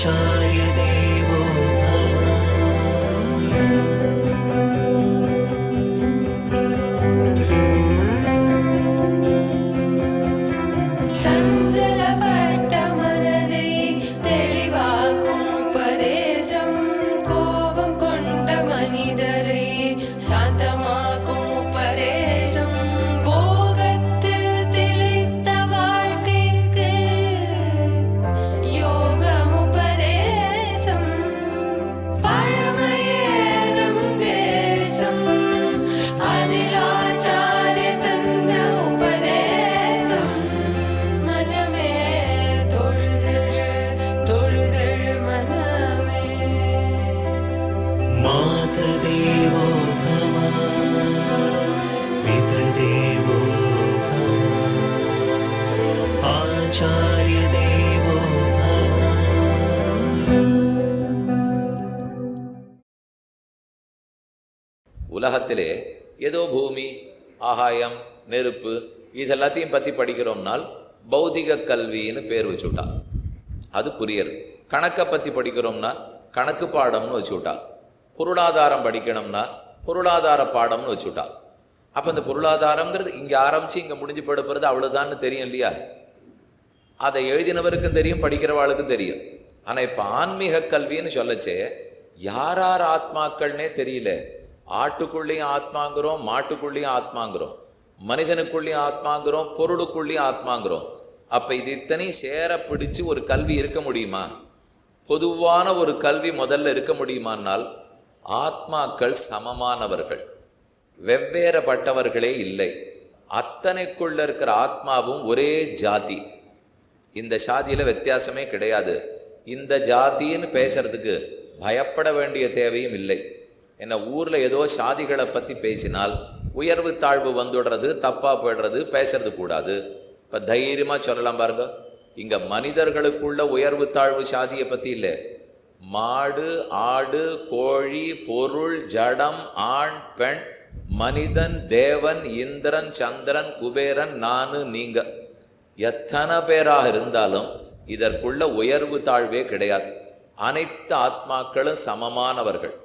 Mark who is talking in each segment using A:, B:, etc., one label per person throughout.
A: आचार्य देवो मातृदेवो भव पितृदेवो भव आचार्य देवो भव.
B: உலகத்திலே ஏதோ பூமி, ஆகாயம், நெருப்பு இதெல்லாத்தையும் பற்றி படிக்கிறோம்னால் பௌதிக கல்வின்னு பேர் வச்சுவிட்டா, அது புரியுறது. கணக்கை பற்றி படிக்கிறோம்னா கணக்கு பாடம்னு வச்சுவிட்டா. பொருளாதாரம் படிக்கணும்னா பொருளாதார பாடம்னு வச்சுவிட்டா. அப்போ இந்த பொருளாதாரங்கிறது இங்கே ஆரம்பித்து இங்கே முடிஞ்சு படுப்புறது அவ்வளோதான்னு தெரியும் இல்லையா? அதை எழுதினவருக்கும் தெரியும், படிக்கிறவாளுக்கும் தெரியும். ஆனால் இப்போ ஆன்மீக கல்வின்னு சொல்லச்சே யார் யார் ஆத்மாக்கள்னே தெரியல. ஆட்டுக்குள்ளேயும் ஆத்மாங்கிறோம், மாட்டுக்குள்ளேயும் ஆத்மாங்கிறோம், மனிதனுக்குள்ளேயும் ஆத்மாங்கிறோம், பொருளுக்குள்ளேயும் ஆத்மாங்கிறோம். அப்போ இது இத்தனையும் சேர பிடிச்சு ஒரு கல்வி இருக்க முடியுமா? பொதுவான ஒரு கல்வி முதல்ல இருக்க முடியுமானால் ஆத்மாக்கள் சமமானவர்கள், வெவ்வேறுபட்டவர்களே இல்லை. அத்தனைக்குள்ள இருக்கிற ஆத்மாவும் ஒரே ஜாதி. இந்த சாதியில் வித்தியாசமே கிடையாது. இந்த ஜாதின்னு பேசுறதுக்கு பயப்பட வேண்டிய தேவையும் இல்லை. என்ன ஊரில் ஏதோ சாதிகளை பற்றி பேசினால் உயர்வு தாழ்வு வந்துடுறது, தப்பாக போயிடுறது, பேசுறது கூடாது. இப்போ தைரியமாக சொல்லலாம் பாருங்க, இங்கே மனிதர்களுக்குள்ள உயர்வு தாழ்வு சாதியை பற்றி இல்லை. மாடு, ஆடு, கோழி, பொருள், ஜடம், ஆண், பெண், மனிதன், தேவன், இந்திரன், சந்திரன், குபேரன், நானு, நீங்க எத்தனை பேராக இருந்தாலும் இதற்குள்ள உயர்வு தாழ்வே கிடையாது. அனைத்து ஆத்மாக்களும் சமமானவர்கள்.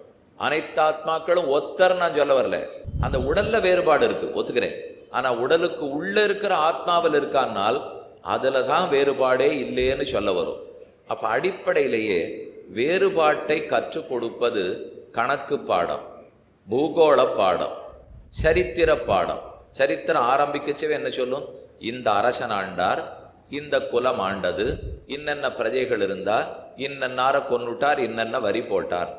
B: அனைத்து ஆத்மாக்களும் ஒத்தர் நான் சொல்ல வரல. அந்த உடல்ல வேறுபாடு இருக்கு, ஒத்துக்கிறேன். ஆனா உடலுக்கு உள்ள இருக்கிற ஆத்மாவில் இருக்கானால் அதுல தான் வேறுபாடே இல்லைன்னு சொல்ல வரும். அப்ப அடிப்படையிலேயே வேறுபாட்டை கற்றுக் கொடுப்பது கணக்கு பாடம், பூகோள பாடம், சரித்திர பாடம். சரித்திரம் ஆரம்பிக்கச்சவே என்ன சொல்லும்? இந்த அரசன் ஆண்டார், இந்த குலம் ஆண்டது, இன்னென்ன பிரஜைகள் இருந்தார், இன்னென்னார கொன்னுட்டார், இன்னென்ன வரி போட்டார்.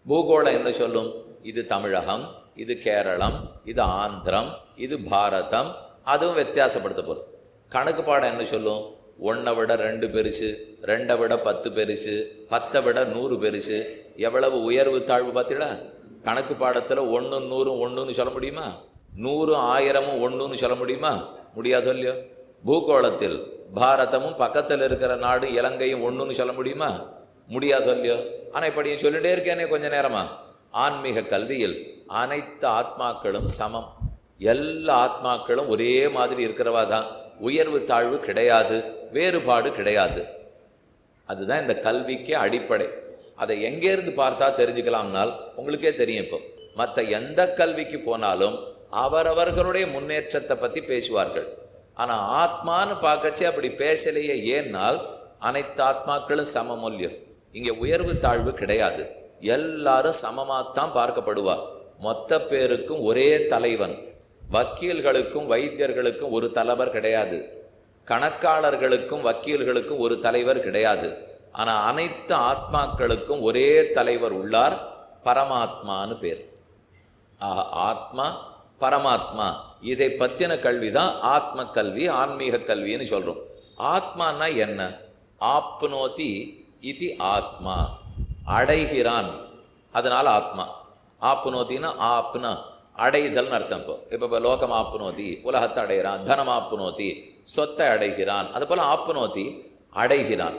B: பூகோளம் என்ன சொல்லும்? இது தமிழகம், இது கேரளம், இது ஆந்திரம், இது பாரதம். அதுவும் வித்தியாசப்படுத்த போகும். கணக்கு பாடம் என்ன சொல்லும்? 1 விட 2 பெருசு, 2 விட 10 பெருசு, 10 விட 100 பெருசு. எவ்வளவு உயர்வு தாழ்வு பார்த்தீங்களா? கணக்கு பாடத்தில் 1 100 1ன்னு சொல்ல முடியுமா? 100 1000 1ன்னு சொல்ல முடியுமா? முடியாதோ இல்லையோ? பூகோளத்தில் பாரதமும் பக்கத்தில் இருக்கிற நாடு இலங்கையும் 1ன்னு சொல்ல முடியுமா? முடியாதோ இல்லையோ? ஆனால் இப்படி சொல்லிட்டே இருக்கேனே கொஞ்ச நேரமா. ஆன்மீக கல்வியில் அனைத்து ஆத்மாக்களும் சமம். எல்லா ஆத்மாக்களும் ஒரே மாதிரி இருக்கிறவா தான். உயர்வு தாழ்வு கிடையாது, வேறுபாடு கிடையாது. அதுதான் இந்த கல்விக்கே அடிப்படை. அதை எங்கேருந்து பார்த்தா தெரிஞ்சுக்கலாம்னால் உங்களுக்கே தெரியும். இப்போ மற்ற எந்த கல்விக்கு போனாலும் அவரவர்களுடைய முன்னேற்றத்தை பற்றி பேசுவார்கள். ஆனால் ஆத்மான்னு பார்க்கச்சு அப்படி பேசலையே. ஏன்னால் அனைத்து ஆத்மாக்களும் சமமூல்யம். இங்கே உயர்வு தாழ்வு கிடையாது. எல்லாரும் சமமாகத்தான் பார்க்கப்படுவார். மொத்த பேருக்கும் ஒரே தலைவன். வக்கீல்களுக்கும் வைத்தியர்களுக்கும் ஒரு தலைவர் கிடையாது. கணக்காளர்களுக்கும் வக்கீல்களுக்கும் ஒரு தலைவர் கிடையாது. ஆனால் அனைத்து ஆத்மாக்களுக்கும் ஒரே தலைவர் உள்ளார், பரமாத்மான்னு பேர். ஆத்மா பரமாத்மா, இதை பற்றின கல்வி தான் ஆத்ம கல்வி, ஆன்மீக கல்வின்னு சொல்கிறோம். ஆத்மானா என்ன? ஆப்னோதி இது ஆத்மா, அடைகிறான், அதனால் ஆத்மா. ஆப்னோத்தின்னா ஆப்னா அடைதல்னு அர்த்தம். இப்போ லோகம் ஆப்னோதி, உலகத்தை அடைகிறான். தனம் ஆப்னோதி, சொத்தை அடைகிறான். அது போல் ஆப்னோதி அடைகிறான்.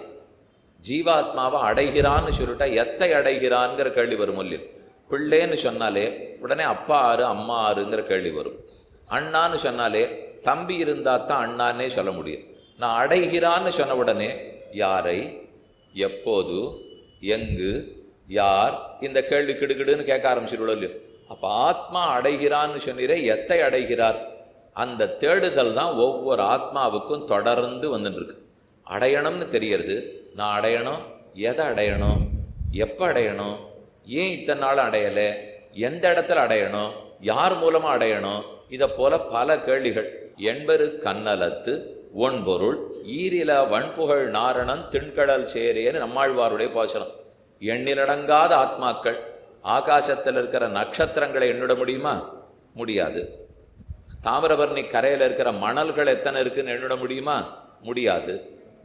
B: ஜீவாத்மாவை அடைகிறான்னு சொல்லிட்டா எத்தை அடைகிறான்ங்கிற கேள்வி வரும் இல்லையோ? பிள்ளைன்னு சொன்னாலே உடனே அப்பா ஆறு அம்மா ஆறுங்கிற கேள்வி வரும். அண்ணான்னு சொன்னாலே தம்பி இருந்தால் தான் அண்ணான்னே சொல்ல முடியும். நான் அடைகிறான்னு சொன்ன உடனே யாரை, எப்போது, எங்கு, யார், இந்த கேள்வி கிடுகிடுன்னு கேட்க ஆரம்பிச்சிருவோம் இல்லையோ. அப்போ ஆத்மா அடைகிறான்னு சொன்னீரே, எத்தை அடைகிறார்? அந்த தேடுதல் தான் ஒவ்வொரு ஆத்மாவுக்கும் தொடர்ந்து வந்துட்டு இருக்கு. அடையணும்னு தெரியறது. நான் அடையணும், எதை அடையணும், எப்போ அடையணும், ஏன் இத்தனை நாள் அடையலை, எந்த இடத்துல அடையணும், யார் மூலமாக அடையணும், இதை போல பல கேள்விகள். என்பரு கண்ணலத்து ஒன்பொருள் ஈரில வன்புகழ் நாரணன் திண்கடல் சேரேன்னு நம்மாழ்வாருடைய பாசனம். எண்ணிலடங்காத ஆத்மாக்கள். ஆகாசத்தில் இருக்கிற நட்சத்திரங்களை எண்ணிட முடியுமா? முடியாது. தாமிரபரணி கரையில் இருக்கிற மணல்கள் எத்தனை இருக்குன்னு எண்ணிட முடியுமா? முடியாது.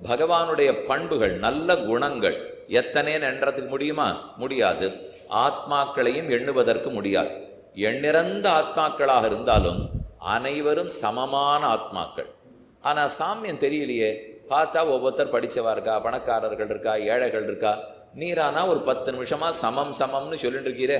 B: பகவானுடைய பண்புகள், நல்ல குணங்கள் எத்தனைன்னு எண்ணுறதுக்கு முடியுமா? முடியாது. ஆத்மாக்களையும் எண்ணுவதற்கு முடியாது. எண்ணிறந்த ஆத்மாக்களாக இருந்தாலும் அனைவரும் சமமான ஆத்மாக்கள். ஆனால் சாமியம் தெரியலையே. பார்த்தா ஒவ்வொருத்தர் படித்தவா இருக்கா, பணக்காரர்கள் இருக்கா, ஏழைகள் இருக்கா. நீரானா ஒரு 10 நிமிஷமா சமம் சமம்னு சொல்லிட்டு இருக்கீரே.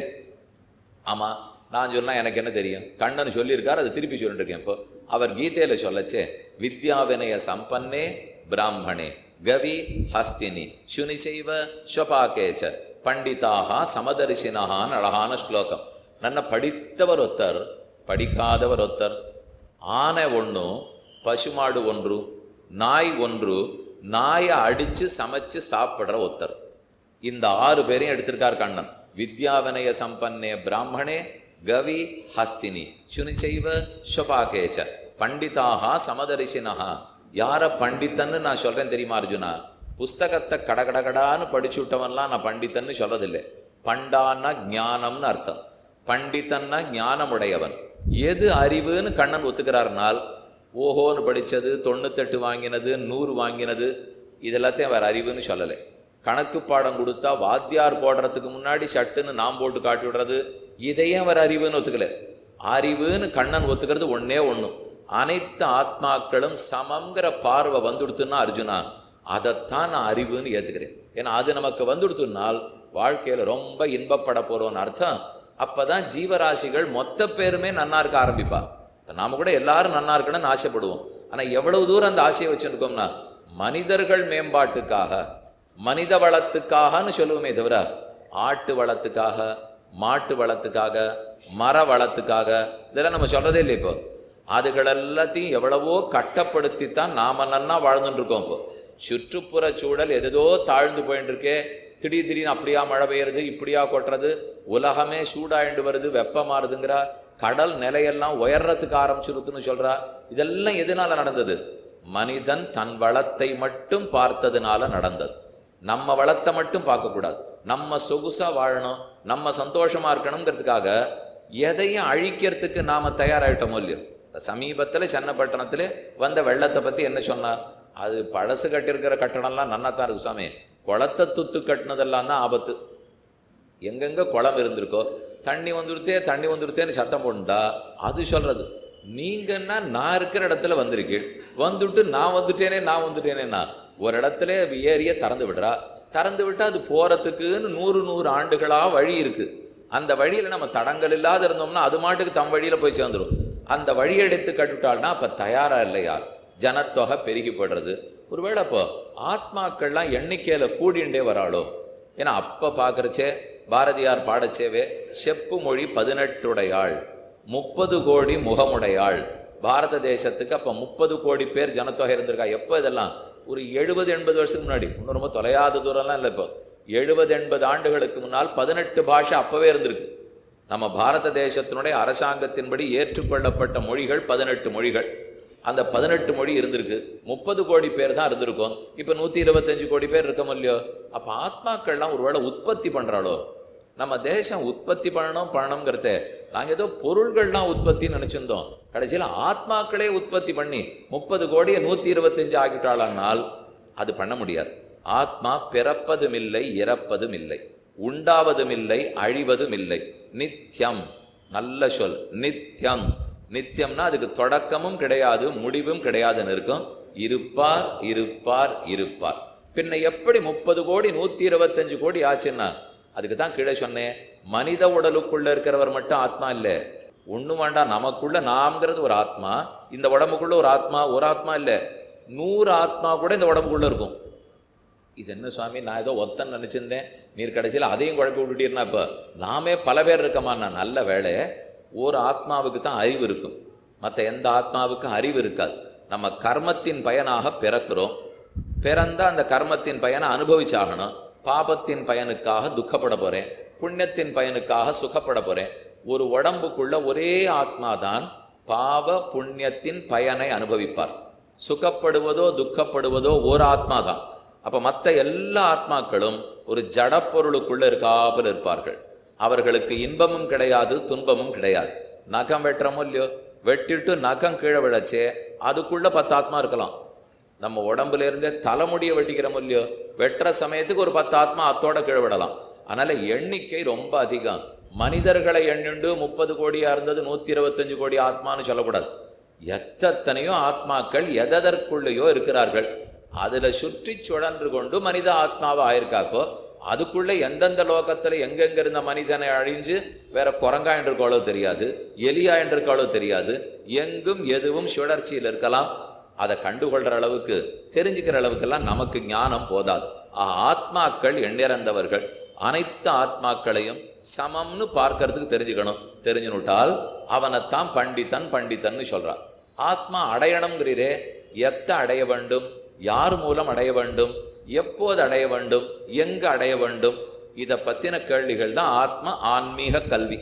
B: ஆமாம், நான் சொன்னால் எனக்கு என்ன தெரியும்? கண்ணன் சொல்லியிருக்கார், அதை திருப்பி சொல்லிட்டு இருக்கேன். இப்போ அவர் கீதையில் சொல்லச்சே, வித்யாவினய சம்பன்னே பிராமணே கவி ஹஸ்தினி சுனிச்சைவ ஸ்வபாகேச்ச பண்டிதாக சமதரிசினஹான்னு அழகான ஸ்லோகம். ನನ್ನ படித்தவர் ஒருத்தர், படிக்காதவர் ஒருத்தர். ஆனை ஒன்று, பசுமாடு ஒன்று, நாய் ஒன்று, நாயை அடித்து சமைச்சு சாப்பிட்ற ஒருத்தர். இந்த 6 பேரையும் எடுத்திருக்கார் கண்ணன். வித்யாவினய சம்பன்னே பிராமணே கவி ஹஸ்தினி சுனிச்சைவ ஸ்வபாகேச்ச பண்டிதாக சமதரிசினஹா. யாரை பண்டித்தன்னு நான் சொல்கிறேன் தெரியுமா அர்ஜுனா? புஸ்தகத்தை கடகடகடான்னு படிச்சு விட்டவன்லாம் நான் பண்டித்தன்னு சொல்கிறதில்லை. பண்டான்னா ஞானம்னு அர்த்தம். பண்டித்தன்னா ஞானமுடையவன். எது அறிவுன்னு கண்ணன் ஒத்துக்கிறார்னால், ஓஹோன்னு படித்தது, 98 வாங்கினது, 100 வாங்கினது, இதெல்லாத்தையும் வேறு அறிவுன்னு சொல்லலை. கணக்கு பாடம் கொடுத்தா வாத்தியார் போடுறதுக்கு முன்னாடி சட்டுன்னு நாம் போட்டு காட்டி விடுறது, இதையும் வேறு அறிவுன்னு ஒத்துக்கலை. அறிவுன்னு கண்ணன் ஒத்துக்கிறது ஒன்றே ஒன்று, அனைத்து ஆத்மாக்களும் சமங்கிற பார்வை வந்துடுத்துன்னா அர்ஜுனா, அதைத்தான் நான் அறிவுன்னு ஏற்றுக்கிறேன். ஏன்னா அது நமக்கு வந்துடுத்துனால் வாழ்க்கையில் ரொம்ப இன்பப்பட போகிறோன்னு அர்த்தம். அப்போ தான் ஜீவராசிகள் மொத்த பேருமே நன்னா இருக்க ஆரம்பிப்பா. நாம் கூட எல்லாரும் நன்னா இருக்கணும்னு ஆசைப்படுவோம். ஆனால் எவ்வளவு தூரம் அந்த ஆசையை வச்சுருக்கோம்னா, மனிதர்கள் மேம்பாட்டுக்காக, மனித வளத்துக்காகன்னு சொல்லுவோமே தவிர, ஆட்டு வளத்துக்காக, மாட்டு வளத்துக்காக, மர வளத்துக்காக இதெல்லாம் நம்ம சொல்கிறதே இல்லை. இப்போ அதுகள் எல்லாத்தையும் எவ்வளவோ கட்டப்படுத்தித்தான் நாம் நன்னா வாழ்ந்துட்டு இருக்கோம். இப்போ சுற்றுப்புற சூழல் எதோ தாழ்ந்து போயின்னு இருக்கே. திடீர்னு அப்படியா மழை பெய்யுறது, இப்படியா கொட்டுறது, உலகமே சூடாயிண்டு வருது, வெப்பமாறுதுங்கிறா, கடல் நிலையெல்லாம் உயர்றதுக்கு ஆரம்பிச்சுருத்துன்னு சொல்கிறா. இதெல்லாம் எதனால நடந்தது? மனிதன் தன் வளத்தை மட்டும் பார்த்ததுனால நடந்தது. நம்ம வளத்தை மட்டும் பார்க்கக்கூடாது. நம்ம சொகுசாக வாழணும், நம்ம சந்தோஷமாக இருக்கணுங்கிறதுக்காக எதையும் அழிக்கிறதுக்கு நாம் தயாராகிட்டோமோ இல்லையோ. சமீபத்தில் சென்னப்பட்டணத்தில் வந்த வெள்ளத்தை பற்றி என்ன சொன்னார்? அது பழசு கட்டியிருக்கிற கட்டணம்லாம் நன்னாத்தான் இருக்கு சாமி, குளத்தை துத்து கட்டினதெல்லாம் தான் ஆபத்து. எங்கெங்கே குளம் இருந்திருக்கோ தண்ணி வந்துடுத்தேன்னு சத்தம் போட்டுட்டா அது சொல்கிறது. நீங்கன்னா நான் இருக்கிற இடத்துல வந்திருக்கீள், வந்துட்டு நான் வந்துட்டேனேன்னா ஒரு இடத்துல ஏரியை திறந்து விட்டால் அது போகிறதுக்குன்னு 100 ஆண்டுகளாக வழி இருக்குது. அந்த வழியில் நம்ம தடங்கள் இல்லாத இருந்தோம்னா அது மாட்டுக்கு தம் வழியில் போய் சேர்ந்துடும். அந்த வழியை எடுத்து கட்டுவிட்டாள்னா அப்போ தயாராக இல்லை யார்? ஜனத்தொகை பெருகி போடுறது. ஒருவேளை அப்போ ஆத்மாக்கள்லாம் எண்ணிக்கையில் கூடிண்டே வராளோ? ஏன்னா அப்போ பார்க்குறச்சே பாரதியார் பாடச்சேவே, செப்பு மொழி 18 உடையாள், 30 கோடி முகமுடையாள். பாரத தேசத்துக்கு அப்போ 30 கோடி பேர் ஜனத்தொகை இருந்திருக்கா. எப்போ இதெல்லாம்? ஒரு 70-80 வருஷத்துக்கு முன்னாடி. இன்னும் ரொம்ப தொலையாத தூரம்லாம் இல்லை. இப்போ 70-80 ஆண்டுகளுக்கு முன்னால் 18 பாஷை அப்போவே இருந்திருக்கு. நம்ம பாரத தேசத்தினுடைய அரசாங்கத்தின்படி ஏற்றுக்கொள்ளப்பட்ட மொழிகள் 18 மொழிகள். அந்த 18 மொழி இருந்திருக்கு. 30 கோடி பேர் தான் இருந்திருக்கோம். இப்போ 125 கோடி பேர் இருக்கோம் இல்லையோ. அப்போ ஆத்மாக்கள்லாம் ஒருவேளை உற்பத்தி பண்ணுறாளோ? நம்ம தேசம் உற்பத்தி பண்ணணுங்கிறத நாங்கள் ஏதோ பொருள்கள்லாம் உற்பத்தின்னு நினச்சிருந்தோம். கடைசியில் ஆத்மாக்களே உற்பத்தி பண்ணி 30 கோடியை 125 ஆகிட்டாளானால் அது பண்ண முடியாது. ஆத்மா பிறப்பதும் இல்லை, இறப்பதும் இல்லை, உண்டாவதும் இல்லை, அழிவதும் இல்லை. நித்தியம். நல்ல சொல், நித்தியம். நித்தியம்னா அதுக்கு தொடக்கமும் கிடையாது, முடிவும் கிடையாதுன்னு இருக்கும். இருப்பார் இருப்பார் இருப்பார். பின்ன எப்படி 30 கோடி 125 கோடி ஆச்சுன்னா? அதுக்கு தான் கீழே சொன்னேன், மனித உடலுக்குள்ள இருக்கிறவர் மட்டும் ஆத்மா இல்லை. ஒன்றும் வேண்டாம், நமக்குள்ள நாம்ங்கிறது ஒரு ஆத்மா, இந்த உடம்புக்குள்ள ஒரு ஆத்மா இல்லை, 100 ஆத்மா கூட இந்த உடம்புக்குள்ள இருக்கும். இது என்ன சுவாமி, நான் ஏதோ ஒத்தன் நினச்சிருந்தேன், நீர் கடைசியில் அதையும் குழப்பி விட்டுட்டீர்னா இப்போ நாமே பல பேர் இருக்கமா. நான் நல்ல வேலை, ஒரு ஆத்மாவுக்கு தான் அறிவு இருக்கும், மற்ற எந்த ஆத்மாவுக்கும் அறிவு இருக்காது. நம்ம கர்மத்தின் பயனாக பிறக்கிறோம், பிறந்தால் அந்த கர்மத்தின் பயனை அனுபவிச்சாகணும். பாபத்தின் பயனுக்காக துக்கப்பட போகிறேன், புண்ணியத்தின் பயனுக்காக சுகப்பட போகிறேன். ஒரு உடம்புக்குள்ள ஒரே ஆத்மா தான் பாவ புண்ணியத்தின் பயனை அனுபவிப்பார். சுகப்படுவதோ துக்கப்படுவதோ ஒரு ஆத்மா தான். அப்போ மற்ற எல்லா ஆத்மாக்களும் ஒரு ஜடப்பொருளுக்குள்ள இருக்காமல் இருப்பார்கள். அவர்களுக்கு இன்பமும் கிடையாது, துன்பமும் கிடையாது. நகம் வெட்டுறமோ இல்லையோ, வெட்டிட்டு நகம் கீழே விழச்சே அதுக்குள்ள 10 ஆத்மா இருக்கலாம். நம்ம உடம்புல இருந்தே தலைமுடியை வெட்டிக்கிறோமோ இல்லையோ, வெட்டுற சமயத்துக்கு ஒரு 10 ஆத்மா அத்தோட கீழே விடலாம். அதனால எண்ணிக்கை ரொம்ப அதிகம். மனிதர்களை எண்ணுண்டு 30 கோடியா இருந்தது 125 கோடி ஆத்மான்னு சொல்லக்கூடாது. எத்தனையோ ஆத்மாக்கள் எதற்குள்ளேயோ இருக்கிறார்கள். அதுல சுற்றி சுழன்று கொண்டு மனித ஆத்மாவை ஆயிருக்காக்கோ, அதுக்குள்ள எந்தெந்த லோகத்துல எங்கெங்க இருந்த மனிதனை அழிஞ்சு வேற குரங்கா என்றிருக்காளோ தெரியாது, எலியா என்றிருக்காளோ தெரியாது. எங்கும் எதுவும் சுழற்சியில் இருக்கலாம். அதை கண்டுகொள்ற அளவுக்கு தெரிஞ்சுக்கிற அளவுக்கெல்லாம் நமக்கு ஞானம் போதாது. ஆத்மாக்கள் எண்ணிறந்தவர்கள். அனைத்து ஆத்மாக்களையும் சமம்னு பார்க்கறதுக்கு தெரிஞ்சுக்கணும். தெரிஞ்சுனுட்டால் அவனைத்தான் பண்டிதன் பண்டிதன்னு சொல்றான். ஆத்மா அடையணுங்கிறீரே, எத்தை அடைய வேண்டும், யார் மூலம் அடைய வேண்டும், எப்போது அடைய வேண்டும், எங்கு அடைய வேண்டும், இதை பத்தின கேள்விகள் தான் ஆத்ம ஆன்மீக கல்வி.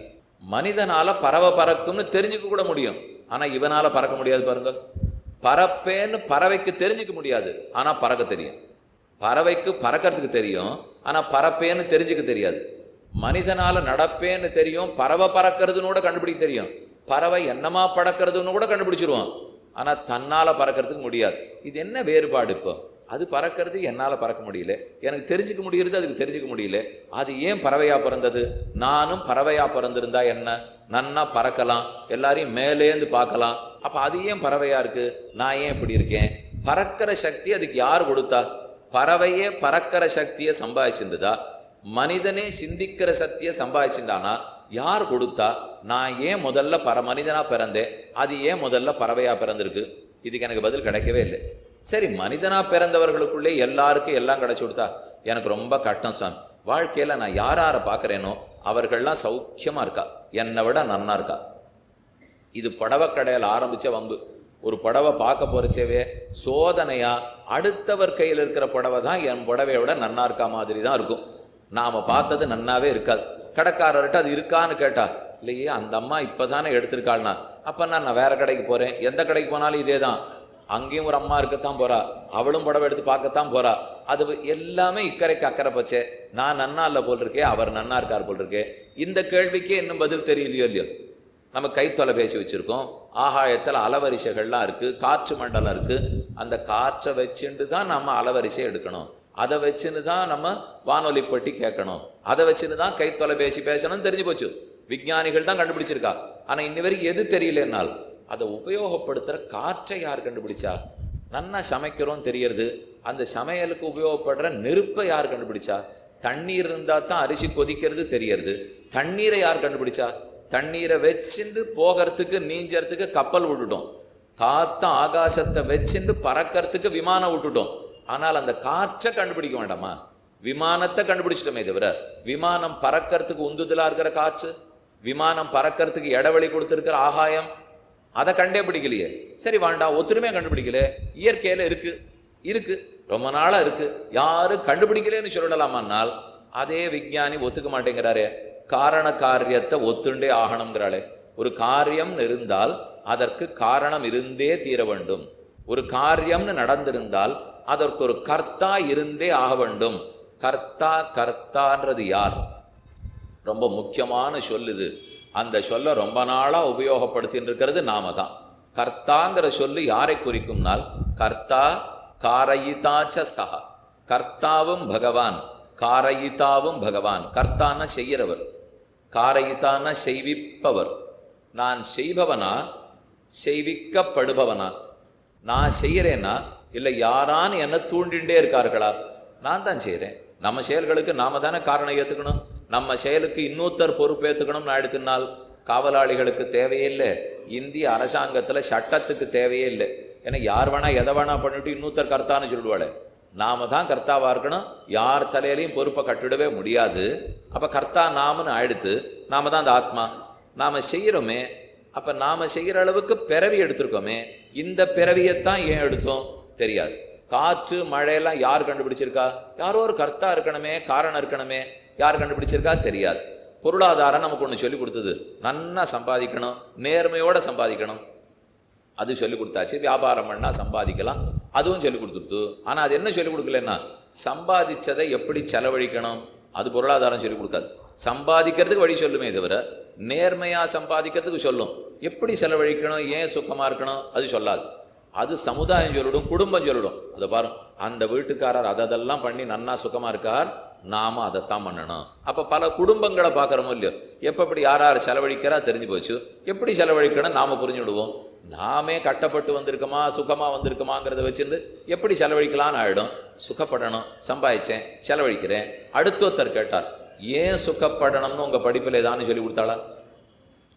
B: மனிதனால பறக்கும்னு தெரிஞ்சுக்க கூட முடியும், ஆனா இவனால பறக்க முடியாது. பாருங்க, பறப்பேன்னு பறவைக்கு தெரிஞ்சுக்க முடியாது, ஆனா பறக்க தெரியும். பறவைக்கு பறக்கிறதுக்கு தெரியும், ஆனா பறப்பேன்னு தெரிஞ்சுக்க தெரியாது. மனிதனால நடப்பேன்னு தெரியும், பறவை பறக்கிறதுன்னு கூட கண்டுபிடிக்க தெரியும். பறவை என்னமா பறக்கிறதுன்னு கூட கண்டுபிடிச்சிருவோம், ஆனா தன்னால பறக்கிறதுக்கு முடியாது. இது என்ன வேறுபாடு? இப்போ அது பறக்கிறது, என்னால் பறக்க முடியல, எனக்கு தெரிஞ்சுக்க முடியறது, அதுக்கு தெரிஞ்சுக்க முடியல. அது ஏன் பறவையா பிறந்தது? நானும் பறவையா பிறந்திருந்தா என்ன, நன்னா பறக்கலாம், எல்லாரையும் மேலேந்து பார்க்கலாம். அப்ப அது ஏன் பறவையா இருக்கு, நான் ஏன் இப்படி இருக்கேன்? பறக்கிற சக்தி அதுக்கு யார் கொடுத்தா? பறவையே பறக்கிற சக்தியை சம்பாதிச்சிருந்ததா? மனிதனே சிந்திக்கிற சக்தியை சம்பாதிச்சுட்டானா யார் கொடுத்தா? நான் ஏன் முதல்ல மனிதனா பிறந்தேன், அது ஏன் முதல்ல பறவையா பிறந்திருக்கு? இதுக்கு எனக்கு பதில் கிடைக்கவே இல்லை. சரி, மனிதனா பிறந்தவர்களுக்குள்ளே எல்லாருக்கும் எல்லாம் கிடைச்சி கொடுத்தா எனக்கு ரொம்ப கஷ்டம் சாமி. வாழ்க்கையில நான் யாரை பார்க்குறேனோ அவர்கள்லாம் சௌக்கியமா இருக்கா, என்னை விட நன்னா இருக்கா. இது புடவை கடையில் ஆரம்பிச்ச வம்பு. ஒரு புடவை பார்க்க போறச்சேவே சோதனையா அடுத்தவர் கையில் இருக்கிற புடவை தான் என் புடவையை விட நன்னா இருக்கா மாதிரி தான் இருக்கும். நாம பார்த்தது நன்னாவே இருக்காது. கடைக்காரர்கிட்ட அது இருக்கான்னு கேட்டா, இல்லையே அந்த அம்மா இப்பதானே எடுத்திருக்காள்னா, அப்ப நான் வேற கடைக்கு போறேன். எந்த கடைக்கு போனாலும் இதே தான். அங்கேயும் ஒரு அம்மா இருக்கத்தான் போறா, அவளும் புடவை எடுத்து பார்க்கத்தான் போறா. அது எல்லாமே இக்கரைக்கு அக்கறை பச்சை. நான் நன்னா இல்லை போல் இருக்கே, அவர் நன்னா இருக்கார் போல் இருக்கே. இந்த கேள்விக்கே இன்னும் பதில் தெரியலையோ இல்லையோ. நம்ம கை தொலைபேசி வச்சிருக்கோம், ஆகாயத்தில் அலவரிசைகள்லாம் இருக்கு, காற்று மண்டலம் இருக்கு. அந்த காற்றை வச்சுட்டு தான் நம்ம அலவரிசை எடுக்கணும், அதை வச்சுன்னு தான் நம்ம வானொலி பெட்டி கேட்கணும், அதை வச்சுன்னு தான் கை தொலைபேசி பேசணும்னு தெரிஞ்சு போச்சு. விஞ்ஞானிகள் தான் கண்டுபிடிச்சிருக்கா. ஆனா இன்ன வரைக்கும் எது தெரியலனால் அதை உபயோகப்படுத்துற காற்றை யார் கண்டுபிடிச்சா? நன்னா சமைக்கிறோம் தெரியறது, அந்த சமையலுக்கு உபயோகப்படுற நெருப்பை யார் கண்டுபிடிச்சா? தண்ணீர் இருந்தா தான் அரிசி கொதிக்கிறது தெரியறது, தண்ணீரை யார் கண்டுபிடிச்சா? தண்ணீரை வச்சுட்டு போகிறதுக்கு நீஞ்சறதுக்கு கப்பல் விட்டுட்டோம், காத்த ஆகாசத்தை வச்சுட்டு பறக்கிறதுக்கு விமானம் விட்டுட்டோம். ஆனால் அந்த காற்றை கண்டுபிடிக்க வேண்டாமா? விமானத்தை கண்டுபிடிச்சிட்டோமே தவிர விமானம் பறக்கிறதுக்கு உந்துதலா இருக்கிற காற்று, விமானம் பறக்கிறதுக்கு இடவெளி கொடுத்துருக்கிற ஆகாயம், அதை கண்டே பிடிக்கலையே. சரி வேண்டாம், ஒத்துருமே கண்டுபிடிக்கல. இயற்கையில இருக்கு இருக்கு ரொம்ப நாளா இருக்கு, யாரும் கண்டுபிடிக்கலன்னு சொல்லலாமான்னால் அதே விஞ்ஞானி ஒத்துக்க மாட்டேங்கிறாரே. காரண காரியத்தை ஒத்துண்டே ஆகணுங்கிறாளே. ஒரு காரியம் இருந்தால் அதற்கு காரணம் இருந்தே தீர வேண்டும். ஒரு காரியம்னு நடந்திருந்தால் அதற்கு ஒரு கர்த்தா இருந்தே ஆக வேண்டும். கர்த்தா கர்த்தான்றது யார்? ரொம்ப முக்கியமான சொல்லுது. அந்த சொல்ல ரொம்ப நாளா உபயோகப்படுத்தின்னு இருக்கிறது நாம தான். கர்த்தாங்கிற சொல்லு யாரை குறிக்கும்னால், கர்த்தா காரயிதாச்ச சஹ. கர்த்தாவும் பகவான், காரயிதாவும் பகவான். கர்த்தான செய்கிறவர், காரயிதான செய்விப்பவர். நான் செய்பவனா செய்விக்கப்படுபவனா? நான் செய்கிறேன்னா இல்லை யாரான்னு என்ன தூண்டிகிட்டே இருக்கார்களா? நான் தான் செய்கிறேன். நம்ம செயல்களுக்கு நாம தானே காரணம் ஏற்றுக்கணும். நம்ம செயலுக்கு இன்னொருத்தர் பொறுப்பேற்றுக்கணும்னு ஆயிடுத்துனால் காவலாளிகளுக்கு தேவையே இல்லை. இந்திய அரசாங்கத்தில் சட்டத்துக்கு தேவையே இல்லை. ஏன்னா யார் வேணா எதை வேணா பண்ணிட்டு இன்னொருத்தர் கர்த்தான்னு சொல்லிடுவாளே. நாம தான் கர்த்தாவா இருக்கணும், யார் தலையிலையும் பொறுப்பை கட்டிடவே முடியாது. அப்ப கர்த்தா நாமன்னு ஆயிடுத்து, நாம தான் அந்த ஆத்மா. நாம செய்யறோமே, அப்ப நாம செய்யற அளவுக்கு பிறவி எடுத்திருக்கோமே, இந்த பிறவியைத்தான் ஏன் எடுத்தோம் தெரியாது. காற்று மழையெல்லாம் யார் கண்டுபிடிச்சிருக்கா? யாரோ ஒரு கர்த்தா இருக்கணுமே, காரணம் இருக்கணுமே, யார் கண்டுபிடிச்சிருக்கா தெரியாது. பொருளாதாரம் நமக்கு ஒன்று சொல்லி கொடுத்தது, நன்னா சம்பாதிக்கணும், நேர்மையோட சம்பாதிக்கணும், அது சொல்லி கொடுத்தாச்சு. வியாபாரம் பண்ணால் சம்பாதிக்கலாம், அதுவும் சொல்லி கொடுத்துருத்து. ஆனால் அது என்ன சொல்லி கொடுக்கலன்னா, சம்பாதிச்சதை எப்படி செலவழிக்கணும், அது பொருளாதாரம் சொல்லி கொடுக்காது. சம்பாதிக்கிறதுக்கு வழி சொல்லுமே தவிர நேர்மையாக சம்பாதிக்கிறதுக்கு சொல்லும். எப்படி செலவழிக்கணும், ஏன் சுத்தமாக இருக்கணும் அது சொல்லாது. அது சமுதாயம் சொல்லிடும், குடும்பம் சொல்லிடும். அதை பாருங்க, அந்த வீட்டுக்காரர் அதெல்லாம் பண்ணி நன்னா சுகமாக இருக்கார், நாம அதைத்தான் பண்ணணும். அப்போ பல குடும்பங்களை பார்க்குறோமோ இல்லையோ, எப்படி யார் யார் செலவழிக்கிறா தெரிஞ்சு போச்சு. எப்படி செலவழிக்கணும் நாம புரிஞ்சுடுவோம். நாமே கட்டப்பட்டு வந்திருக்கோமா சுகமாக வந்திருக்கோமாங்கிறத வச்சிருந்து எப்படி செலவழிக்கலான்னு ஆகிடும். சுகப்படணும், சம்பாதிச்சேன், செலவழிக்கிறேன். அடுத்தொருத்தர் கேட்டார், ஏன் சுகப்படணும்னு உங்கள் படிப்பில் ஏதான்னு சொல்லி கொடுத்தாளா?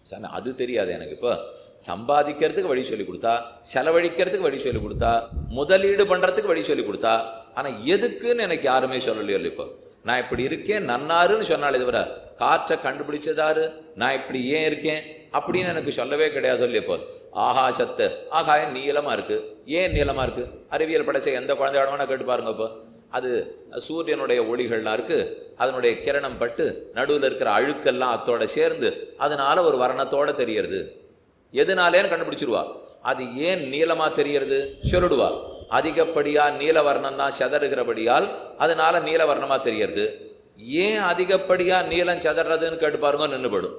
B: சாமி அது தெரியாது எனக்கு. இப்போ சம்பாதிக்கிறதுக்கு வழி சொல்லி கொடுத்தா, செலவழிக்கிறதுக்கு வழி சொல்லி கொடுத்தா, முதலீடு பண்ணுறதுக்கு வழி சொல்லி கொடுத்தா, ஆனால் எதுக்குன்னு எனக்கு யாருமே சொல்லலையோ இல்லை. இப்போ நான் இப்படி இருக்கேன் நன்னாருன்னு சொன்னாலே தவிர காற்றை கண்டுபிடிச்சதாரு, நான் இப்படி ஏன் இருக்கேன் அப்படின்னு எனக்கு சொல்லவே கிடையாது. சொல்லி இப்போ ஆகாசத்து ஆகாயம் நீளமாக இருக்குது. ஏன் நீளமாக இருக்குது? அறிவியல் படைச்ச எந்த குழந்தை வேணும்னா கேட்டு பாருங்க. இப்போ அது சூரியனுடைய ஒளிகள்லாம் இருக்குது, அதனுடைய கிரணம் பட்டு நடுவில் இருக்கிற அழுக்கெல்லாம் அத்தோட சேர்ந்து அதனால ஒரு வர்ணத்தோட தெரியறது. எதுனாலேன்னு கண்டுபிடிச்சிருவா. அது ஏன் நீளமாக தெரியறது சொல்லிடுவா. அதிகப்படியாக நீலவர்ணம்னா செதறுகிறபடியால் அதனால நீலவர்ணமாக தெரியறது. ஏன் அதிகப்படியாக நீளம் செதறதுன்னு கேட்டு பாருங்க, நின்றுபடும்.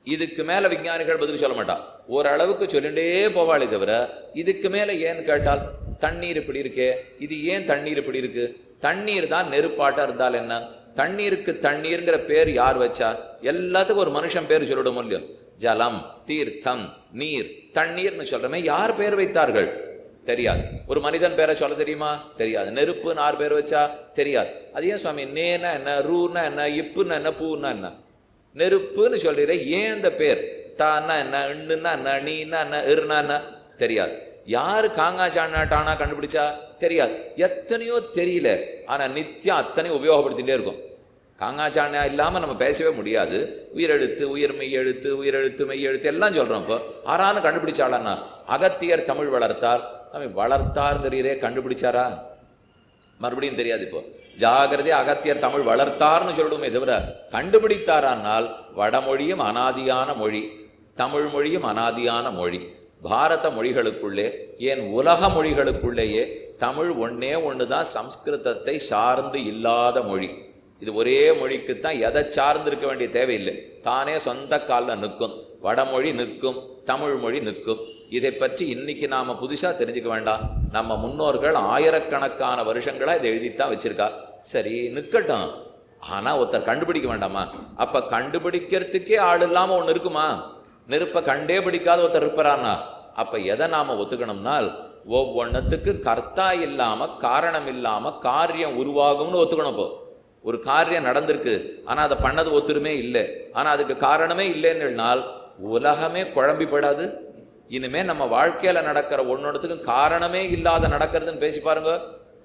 B: இதுக்கு மேலே விஞ்ஞானிகள் பதில் சொல்ல மாட்டான். ஓரளவுக்கு சொல்லிகிட்டே போவாளே தவிர இதுக்கு மேலே ஏன்னு கேட்டால், தண்ணீர் இப்படி இருக்கே, இது ஏன் தண்ணீர் இப்படி இருக்கு? தண்ணீர் தான் நெருப்பாட்டா இருந்தால் என்ன? தண்ணீருக்கு தண்ணீர்ங்கிற பேர் யார் வச்சா? எல்லாத்துக்கும் ஒரு மனுஷன் பேர் சொல்லிடும் இல்லையோ. ஜலம், தீர்த்தம், நீர், தண்ணீர்னு சொல்றமே யார் பேர் வைத்தார்கள் தெரியாது. ஒரு மனிதன் பேரை சொல்ல தெரியுமா? தெரியாது. நெருப்புன்னு யார் பேர் வச்சா? தெரியாது. அது ஏன் சுவாமி நேனா என்ன, ரூன்னா என்ன, இப்புன்னா என்ன, பூன்னா என்ன? நெருப்புன்னு சொல்றீர, ஏன் இந்த பேர்? தான்னா என்ன, இண்ணுன்னா என்ன, நீன்னா என்ன, இருனா என்ன? தெரியாது. யாரு காங்கா சாணா டானா கண்டுபிடிச்சா? தெரியாது. எத்தனையோ தெரியல, ஆனா நித்தியம் அத்தனையும் உபயோகப்படுத்திட்டே இருக்கும். காங்கா சாணா இல்லாம நம்ம பேசவே முடியாது. உயிரெழுத்து, உயிர் மெய் எழுத்து, உயிரெழுத்து மெய் எழுத்து எல்லாம் சொல்றோம். இப்போ ஆறான்னு கண்டுபிடிச்சாளன்னா, அகத்தியர் தமிழ் வளர்த்தார். நம்ம வளர்த்தாருங்கிறீரே, கண்டுபிடிச்சாரா? மறுபடியும் தெரியாது. இப்போ ஜாகிரதை, அகத்தியர் தமிழ் வளர்த்தார்னு சொல்லிடுமே தவிர கண்டுபிடித்தாரானால் வடமொழியும் அனாதியான மொழி, தமிழ் மொழியும் அனாதியான மொழி. பாரத மொழிகளுக்குள்ளே, ஏன் உலக மொழிகளுக்குள்ளேயே தமிழ் ஒன்னே ஒன்று தான் சம்ஸ்கிருதத்தை சார்ந்து இல்லாத மொழி. இது ஒரே மொழிக்குத்தான் எதை சார்ந்து இருக்க வேண்டிய தேவையில்லை, தானே சொந்த காலில் நிற்கும். வடமொழி நிற்கும், தமிழ் மொழி நிற்கும். இதை பற்றி இன்னைக்கு நாம புதுசா தெரிஞ்சுக்க வேண்டாம். நம்ம முன்னோர்கள் ஆயிரக்கணக்கான வருஷங்களா இதை எழுதித்தான் வச்சிருக்கா. சரி நிற்கட்டும், ஆனா ஒருத்தர் கண்டுபிடிக்க வேண்டாமா? அப்ப கண்டுபிடிக்கிறதுக்கே ஆள் இல்லாம ஒன்று இருக்குமா? நெருப்பை கண்டே பிடிக்காத ஒருத்தர் இருப்பாரானா? அப்ப எதை நாம ஒத்துக்கணும்னால், ஒவ்வொன்றத்துக்கு கர்த்தா இல்லாம காரணம் இல்லாம காரியம் உருவாகும்னு ஒத்துக்கணும். இப்போ ஒரு காரியம் நடந்திருக்கு, ஆனா அதை பண்ணது ஒத்துருமே இல்லை, ஆனா அதுக்கு காரணமே இல்லைன்னால் உலகமே குழம்பிப்படாது. இனிமே நம்ம வாழ்க்கையில நடக்கிற ஒன்னொன்னுத்துக்கும் காரணமே இல்லாத நடக்கிறதுன்னு பேசி பாருங்க,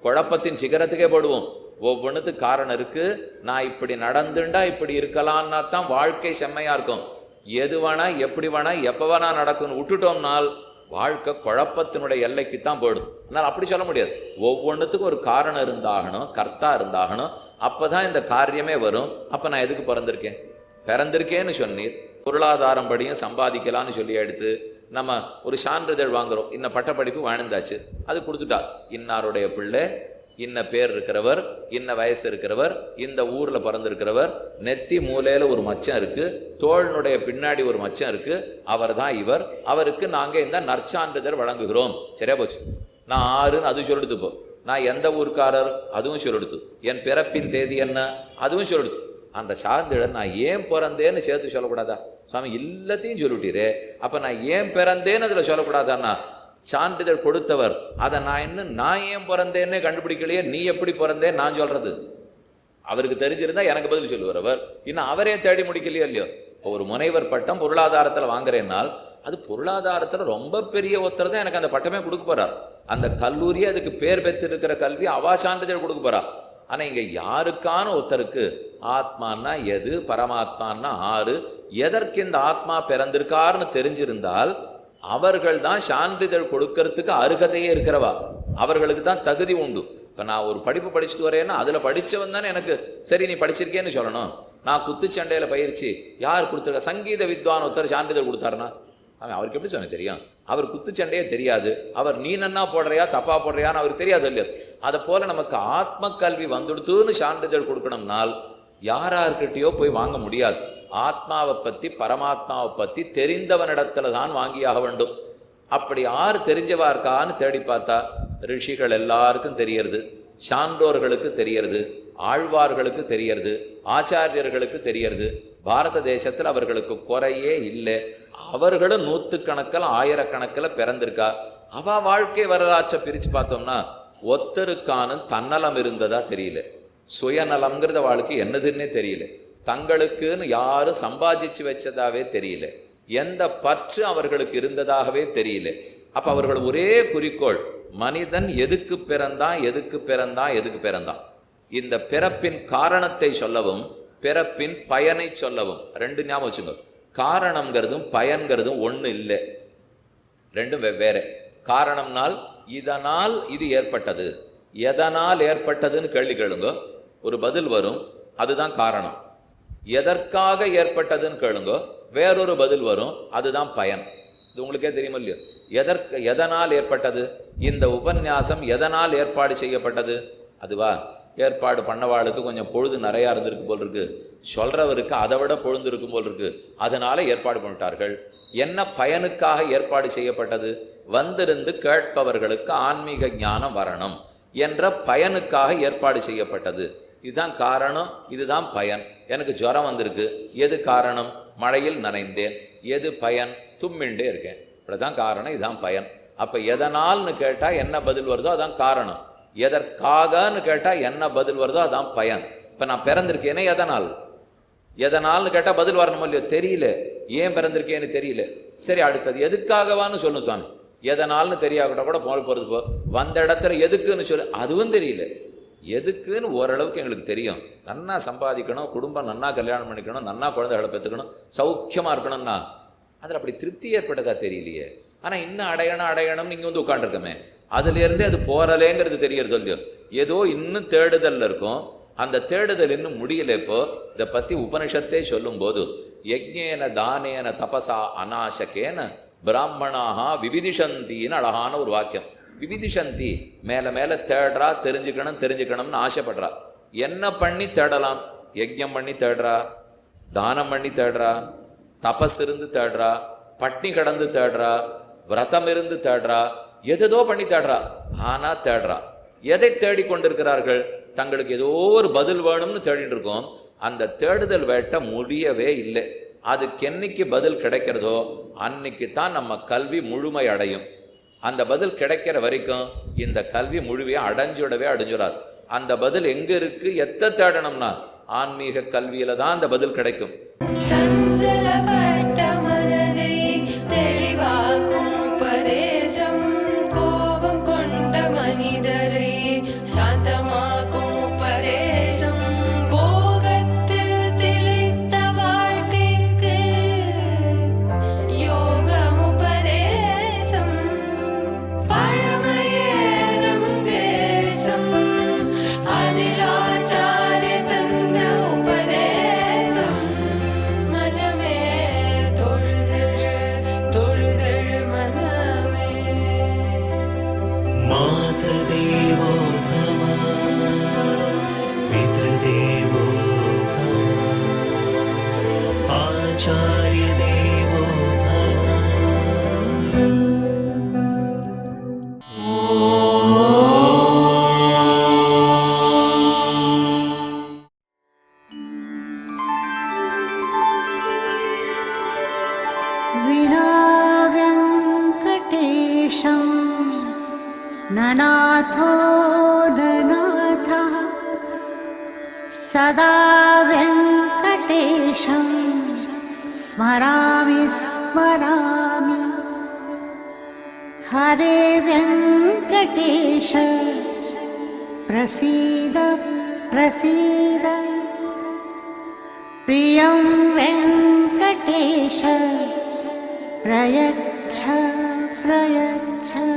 B: குழப்பத்தின் சிகரத்துக்கே போடுவோம். ஒவ்வொன்றுத்துக்கு காரணம் இருக்கு, நான் இப்படி நடந்துண்டா இப்படி இருக்கலான்னா தான் வாழ்க்கை செம்மையா இருக்கும். எது வேணா எப்படி வேணா எப்போ வேணா நடக்கும்னு விட்டுட்டோம்னால் வாழ்க்கை குழப்பத்தினுடைய எல்லைக்கு தான் போயிடும். அதனால் அப்படி சொல்ல முடியாது. ஒவ்வொன்றுத்துக்கும் ஒரு காரணம் இருந்தாகணும், கர்த்தா இருந்தாகணும். அப்போதான் இந்த காரியமே வரும். அப்போ நான் எதுக்கு பிறந்திருக்கேன்னு சொன்னீர். பொருளாதாரம் படியும் சம்பாதிக்கலான்னு சொல்லி எடுத்து நம்ம ஒரு சான்றிதழ் வாங்குறோம். இன்ன பட்டப்படிப்பு வாழ்ந்தாச்சு, அது கொடுத்துட்டா. இன்னாருடைய பிள்ளை, இன்ன பேர் இருக்கிறவர், இன்ன வயசு இருக்கிறவர், இந்த ஊர்ல பிறந்திருக்கிறவர், நெத்தி மூலையில ஒரு மச்சம் இருக்கு, தோழனுடைய பின்னாடி ஒரு மச்சம் இருக்கு, அவர் தான் இவர், அவருக்கு நாங்க இந்த நற்சான்றிதழ் வழங்குகிறோம். சரியா போச்சு. நான் ஆறுன்னு அது சொல்லிடுத்து. போ நான் எந்த ஊர்க்காரர் அதுவும் சொல்லிடுத்து, என் பிறப்பின் தேதி என்ன அதுவும் சொல்லிடுத்து. அந்த சான்றிதழ் நான் ஏன் பிறந்தேன்னு சேர்த்து சொல்லக்கூடாதா? சுவாமி எல்லாத்தையும் சொல்லிட்டீரே, அப்ப நான் ஏன் பிறந்தேன்னு அதுல சொல்லக்கூடாதான்னா, சான்றிதழ் கொடுத்தவர் அதை நான் ஏன் பிறந்தேன்னே கண்டுபிடிக்கலையே, நீ எப்படி பிறந்தேன்னு நான் சொல்றது? அவருக்கு தெரிஞ்சிருந்தா எனக்கு பதில் சொல்லுவார் அவர். இன்னும் அவரே தேடி முடிக்கலையோ இல்லையோ. இப்போ ஒரு முனைவர் பட்டம் பொருளாதாரத்தில் வாங்குறேன்னால் அது பொருளாதாரத்தில் ரொம்ப பெரிய ஒருத்தர் தான் எனக்கு அந்த பட்டமே கொடுக்க போறார். அந்த கல்லூரியே அதுக்கு பேர் பெற்றிருக்கிற கல்வி அவா சான்றிதழ் கொடுக்க போறா. ஆனால் இங்கே யாருக்கான ஒருத்தருக்கு ஆத்மானா எது, பரமாத்மானா ஆறு, எதற்கு இந்த ஆத்மா பிறந்திருக்காருன்னு தெரிஞ்சிருந்தால் அவர்கள் தான் சான்றிதழ் கொடுக்கறதுக்கு அருகதையே இருக்கிறவா, அவர்களுக்கு தான் தகுதி உண்டு. இப்போ நான் ஒரு படிப்பு படிச்சுட்டு வரேன்னா அதில் படித்தவன் தானே எனக்கு சரி நீ படிச்சிருக்கேன்னு சொல்லணும். நான் குத்துச்சண்டையில் பயிற்சி யார் கொடுத்துருக்க, சங்கீத வித்வான் ஒருத்தர் சான்றிதழ் கொடுத்தாருன்னா அவருக்கு எப்படி சொன்ன தெரியும்? அவர் குத்துச்சண்டையே தெரியாது, அவர் நீ நன்னா போடுறியா தப்பா போடுறியான்னு அவருக்கு தெரியாது இல்லையா? அதை போல நமக்கு ஆத்ம கல்வி வந்துடுத்துன்னு சான்றிதழ் கொடுக்கணும்னால் யாரார்கிட்டயோ போய் வாங்க முடியாது. ஆத்மாவை பற்றி பரமாத்மாவை பற்றி தெரிந்தவனிடத்துல தான் வாங்கியாக வேண்டும். அப்படி யார் தெரிஞ்சவா இருக்கான்னு தேடி பார்த்தா ரிஷிகள் எல்லாருக்கும் தெரியறது, சான்றோர்களுக்கு தெரியறது, ஆழ்வார்களுக்கு தெரியறது, ஆச்சாரியர்களுக்கு தெரியறது. பாரத தேசத்தில் அவர்களுக்கு குறையே இல்லை. அவர்களும் நூற்றுக்கணக்கில் ஆயிரக்கணக்கில் பிறந்திருக்கா. அவ வாழ்க்கை வரலாற்றை பிரித்து பார்த்தோம்னா ஒத்தருக்கான தன்னலம் இருந்ததா தெரியல, சுயநலம்ங்கிறத வாழ்க்கை என்னதுன்னே தெரியல, தங்களுக்குன்னு யாரும் சம்பாதிச்சு வச்சதாவே தெரியல, எந்த பற்று அவர்களுக்கு இருந்ததாகவே தெரியல. அப்போ அவர்கள் ஒரே குறிக்கோள், மனிதன் எதுக்கு பிறந்தான் எதுக்கு பிறந்தான் எதுக்கு பிறந்தான். இந்த பிறப்பின் காரணத்தை சொல்லவும் பிறப்பின் பயனை சொல்லவும் ரெண்டு ஞாபகம் வச்சுங்க. காரணம்ங்கிறதும் பயன்கிறதும் ஒன்று இல்லை, ரெண்டும் வெவ்வேறு. காரணம்னால் இதனால் இது ஏற்பட்டது, எதனால் ஏற்பட்டதுன்னு கேள்வி கேளுங்க, ஒரு பதில் வரும், அதுதான் காரணம். எதற்காக ஏற்பட்டதுன்னு கேளுங்க, வேறொரு பதில் வரும், அதுதான் பயன். இது உங்களுக்கே தெரியுமா இல்லையோ? எதனால் ஏற்பட்டது, இந்த உபன்யாசம் எதனால் ஏற்பாடு செய்யப்பட்டது, அதுவா ஏற்பாடு பண்ணவாளுக்கு கொஞ்சம் பொழுது நிறையா இருந்திருக்கு போல் இருக்கு, சொல்றவருக்கு அதை விட பொழுது இருக்கும் போல் இருக்கு, அதனால ஏற்பாடு பண்ணிட்டார்கள். என்ன பயனுக்காக ஏற்பாடு செய்யப்பட்டது? வந்திருந்து கேட்பவர்களுக்கு ஆன்மீக ஞானம் வரணும் என்ற பயனுக்காக ஏற்பாடு செய்யப்பட்டது. இதுதான் காரணம், இதுதான் பயன். எனக்கு ஜுரம் வந்திருக்கு, எது காரணம்? மழையில் நனைந்தேன். எது பயன்? தும்மிண்டே இருக்கேன். இப்படிதான் காரணம், இதுதான் பயன். அப்ப எதனால்னு கேட்டா என்ன பதில் வருதோ அதான் காரணம், எதற்காகன்னு கேட்டால் என்ன பதில் வருதோ அதான் பயன். இப்போ நான் பிறந்திருக்கேனே எதனால், எதனால்னு கேட்டால் பதில் வரணும் இல்லையோ? தெரியல, ஏன் பிறந்திருக்கேன்னு தெரியல. சரி, அடுத்தது எதுக்காகவான்னு சொல்லணும் சுவாமி. எதனால்னு தெரியாவிட்டா கூட போகிறது போ, வந்த இடத்துல எதுக்குன்னு சொல்லு, அதுவும் தெரியல. எதுக்குன்னு ஓரளவுக்கு எங்களுக்கு தெரியும், நன்னா சம்பாதிக்கணும், குடும்பம் நன்னா கல்யாணம் பண்ணிக்கணும், நன்னா குழந்தைகளை பெற்றுக்கணும், சௌக்கியமாக இருக்கணும்னா அதில் அப்படி திருப்தி ஏற்பட்டதா தெரியலையே. ஆனால் இன்னும் அடையணும்னு இங்கே வந்து உட்காந்துருக்கமே, அதுலேருந்தே அது போறலேங்கிறது தெரியறது இல்லையோ? ஏதோ இன்னும் தேடுதல் இருக்கும், அந்த தேடுதல் இன்னும் முடியல. இப்போ இதை பற்றி உபனிஷத்தே சொல்லும்போது யஜ்ஞேன தானேன தபசா அநாசகேன பிராமணாக விவிதிஷந்தின்னு அழகான ஒரு வாக்கியம். விவிதிஷந்தி மேலே மேலே தேடுறா, தெரிஞ்சுக்கணும்னு ஆசைப்படுறா. என்ன பண்ணி தேடலாம்? யஜ்ஞம் பண்ணி தேடுறா, தானம் பண்ணி தேடுறா, தபஸ் இருந்து தேடுறா, பட்னி கடந்து தேடுறா, விரதம் இருந்து தேடுறா, எதோ பண்ணி தேடுறா. ஆனா தேடுறா. எதை தேடி கொண்டிருக்கிறார்கள்? தங்களுக்கு ஏதோ ஒரு பதில் வேணும்னு தேடிட்டு இருக்கோம். அந்த தேடுதல் வேட்டை முடியவே இல்லை. அதுக்கு என்னைக்கு பதில் கிடைக்கிறதோ அன்னைக்கு தான் நம்ம கல்வி முழுமை அடையும். அந்த பதில் கிடைக்கிற வரைக்கும் இந்த கல்வி முழுமையை அடைஞ்சுடாது. அந்த பதில் எங்க இருக்கு, எத்த தேடணும்னா ஆன்மீக கல்வியில தான் அந்த பதில் கிடைக்கும்.
C: ननाथो ननाथः सदा वेङ्कटेशं स्मरामि स्मरामि हरे वेङ्कटेश प्रसीद प्रसीद प्रियं वेङ्कटेश प्रयच्छ प्रयच्छ।